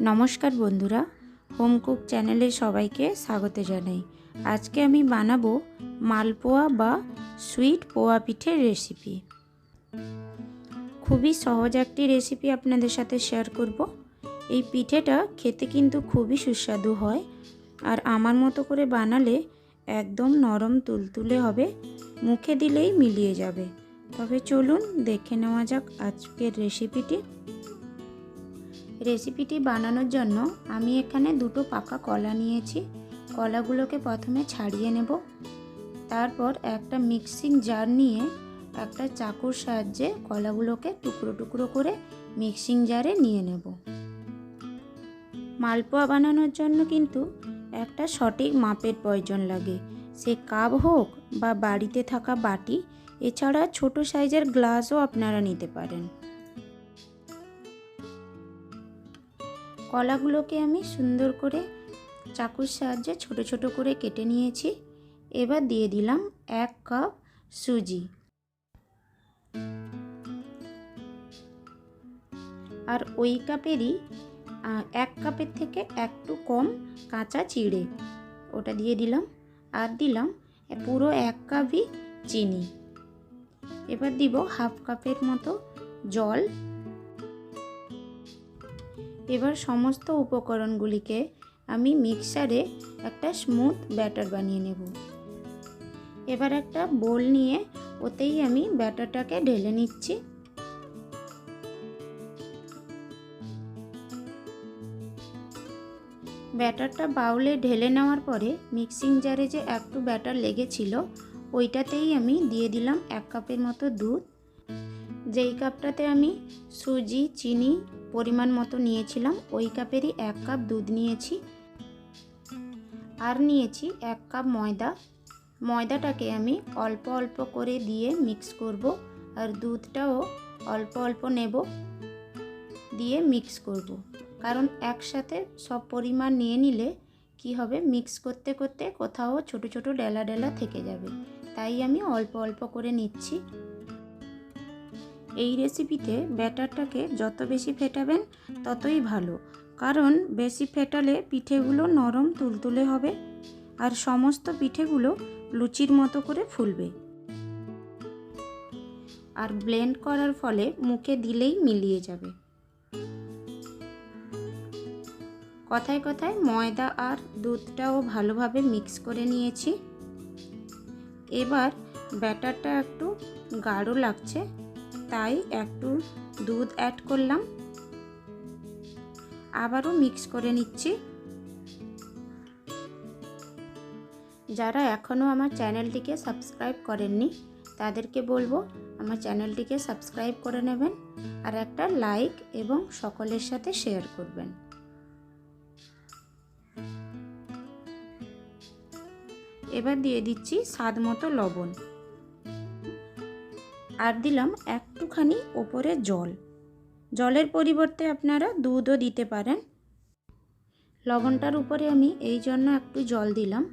নমস্কার বন্ধুরা, home cook চ্যানেলে সবাইকে স্বাগত জানাই। আজকে আমি বানাবো মালপোয়া বা সুইট পোয়া পিঠের রেসিপি। খুবই সহজ একটি রেসিপি আপনাদের সাথে শেয়ার করব। এই পিঠেটা খেতে কিন্তু খুবই সুস্বাদু হয়, আর আমার মতো করে বানালে একদম নরম তুলতুলে হবে, মুখে দিলেই মিলিয়ে যাবে। তবে চলুন দেখে নেওয়া যাক আজকের রেসিপিটি বানানোর জন্য আমি এখানে দুটো পাকা কলা নিয়েছি। কলাগুলোকে প্রথমে ছাড়িয়ে নেব। তারপর একটা মিক্সিং জার নিয়ে একটা চাকুর সাহায্যে কলাগুলোকে টুকরো টুকরো করে মিক্সিং জারে নিয়ে নেব। মালপোয়া বানানোর জন্য কিন্তু একটা সঠিক মাপের প্রয়োজন লাগে। সে কাপ হোক বা বাড়িতে থাকা বাটি, এছাড়া ছোট সাইজের গ্লাসও আপনারা নিতে পারেন। কলাগুলোকে আমি সুন্দর করে চাকুর সাহায্যে ছোট ছোট করে কেটে নিয়েছি। এবার দিয়ে দিলাম 1 কাপ সুজি, আর ওই কাপেরই 1 কাপের থেকে একটু কম কাঁচা চিড়ে, ওটা দিয়ে দিলাম। আর দিলাম পুরো 1 কাপই চিনি। এবার দিব 1/2 কাপের মতো জল। এবার সমস্ত উপকরণগুলিকে আমি মিক্সারে একটা স্মুথ ব্যাটার বানিয়ে নেব। এবার একটা বোল নিয়ে ওতেই আমি ব্যাটারটাকে ঢেলে নিচ্ছি। ব্যাটারটা বাউলে ঢেলে নেওয়ার পরে মিক্সিং জারে যে একটু ব্যাটার লেগেছিল, ওইটাতেই আমি দিয়ে দিলাম 1 কাপের মতো দুধ। যেই কাপটাতে আমি সুজি চিনি পরিমাণ মতো নিয়েছিলাম, ওই কাপেরই 1 কাপ দুধ নিয়েছি। আর নিয়েছি 1 কাপ ময়দা। ময়দাটাকে আমি অল্প অল্প করে দিয়ে মিক্স করব, আর দুধটাও অল্প অল্প নেব, দিয়ে মিক্স করব। কারণ একসাথে সব পরিমাণ নিয়ে নিলে কি হবে, মিক্স করতে করতে কোথাও ছোট ছোট ডেলা ডেলা থেকে যাবে, তাই আমি অল্প অল্প করে নিচ্ছি। এই রেসিপিতে ব্যাটারটাকে যত বেশি ফেটাবেন ততই ভালো, কারণ বেশি ফেটালে পিঠেগুলো নরম তুলতুলে হবে, আর সমস্ত পিঠেগুলো লুচির মতো করে ফুলবে। আর ব্লেন্ড করার ফলে মুখে দিলেই মিলিয়ে যাবে। কথায় কথায় ময়দা আর দুধটাও ভালোভাবে মিক্স করে নিয়েছি। এবার ব্যাটারটা একটু গাঢ় লাগছে, তাই একটু দুধ অ্যাড করলাম। আবারও মিক্স করে নিচ্ছি। যারা এখনও আমার চ্যানেলটিকে সাবস্ক্রাইব করেননি, তাদেরকে বলবো আমার চ্যানেলটিকে সাবস্ক্রাইব করে নেবেন, আর একটা লাইক এবং সকলের সাথে শেয়ার করবেন। এবার দিয়ে দিচ্ছি স্বাদ মতো লবণ, আর দিলাম একটুখানি ওপরে জল। জলের পরিবর্তে আপনারা দুধও দিতে পারেন। লবণটার উপরে আমি এই জন্য একটু জল দিলাম,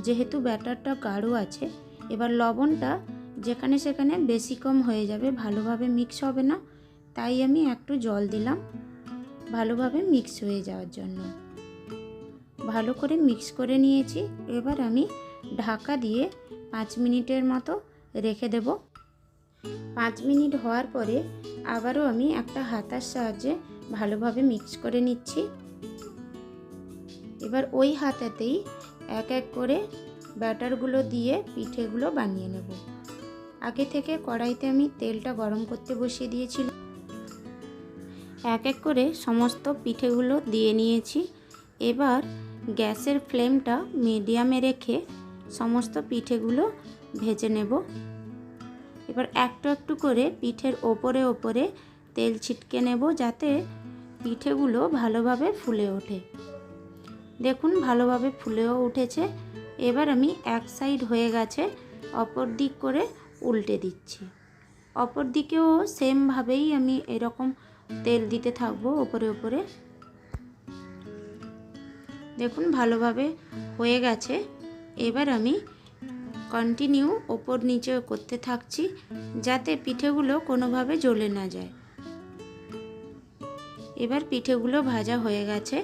যেহেতু ব্যাটারটা গাঢ় আছে। এবার লবণটা যেখানে সেখানে বেশি কম হয়ে যাবে, ভালোভাবে মিক্স হবে না, তাই আমি একটু জল দিলাম ভালোভাবে মিক্স হয়ে যাওয়ার জন্য। ভালো করে মিক্স করে নিয়েছি। এবার আমি ঢাকা দিয়ে 5 মিনিটের মতো রেখে দেব। 5 মিনিট হওয়ার পরে আবারও আমি একটা হাতার সাহায্যে ভালোভাবে মিক্স করে নিচ্ছি। এবার ওই হাতাতেই এক এক করে ব্যাটারগুলো দিয়ে পিঠেগুলো বানিয়ে নেব। আগে থেকে কড়াইতে আমি তেলটা গরম করতে বসিয়ে দিয়েছিলাম। এক এক করে সমস্ত পিঠেগুলো দিয়ে নিয়েছি। এবার গ্যাসের ফ্লেমটা মিডিয়ামে রেখে সমস্ত পিঠেগুলো ভেজে নেব। এবার একটু একটু করে পিঠের ওপরে ওপরে তেল ছিটকে নেব, যাতে পিঠেগুলো ভালোভাবে ফুলে ওঠে। দেখুন ভালোভাবে ফুলেও উঠেছে। এবার আমি এক সাইড হয়ে গেছে, অপর দিক করে উল্টে দিচ্ছি। অপর দিকেও সেমভাবেই আমি এরকম তেল দিতে থাকবো ওপরে ওপরে। দেখুন ভালোভাবে হয়ে গেছে। এবার আমি কন্টিনিউ ওপর নিচে করতে থাকছি, যাতে পিঠেগুলো কোনোভাবে জ্বলে না যায়। এবার পিঠেগুলো ভাজা হয়ে গেছে।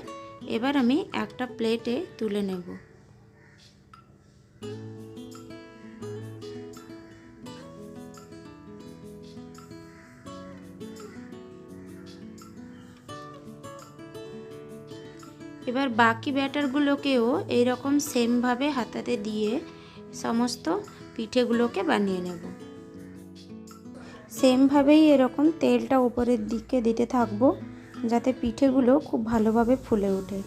এবার আমি একটা প্লেটে তুলে নেব। এবার বাকি ব্যাটারগুলোকেও এইরকম সেমভাবে হাতাতে দিয়ে সমস্ত পিঠেগুলোকে বানিয়ে নেব। সেমভাবেই এরকম তেলটা উপরের দিকে দিতে থাকবো, যাতে পিঠেগুলো খুব ভালোভাবে ফুলে ওঠে।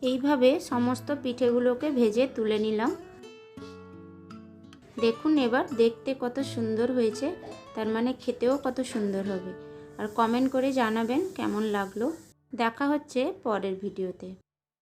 এইভাবে সমস্ত পিঠেগুলোকে ভেজে তুলে নিলাম। দেখুন এবার দেখতে কত সুন্দর হয়েছে, তার মানে খেতেও কত সুন্দর হবে। আর কমেন্ট করে জানাবেন কেমন লাগলো। দেখা হচ্ছে পরের ভিডিওতে।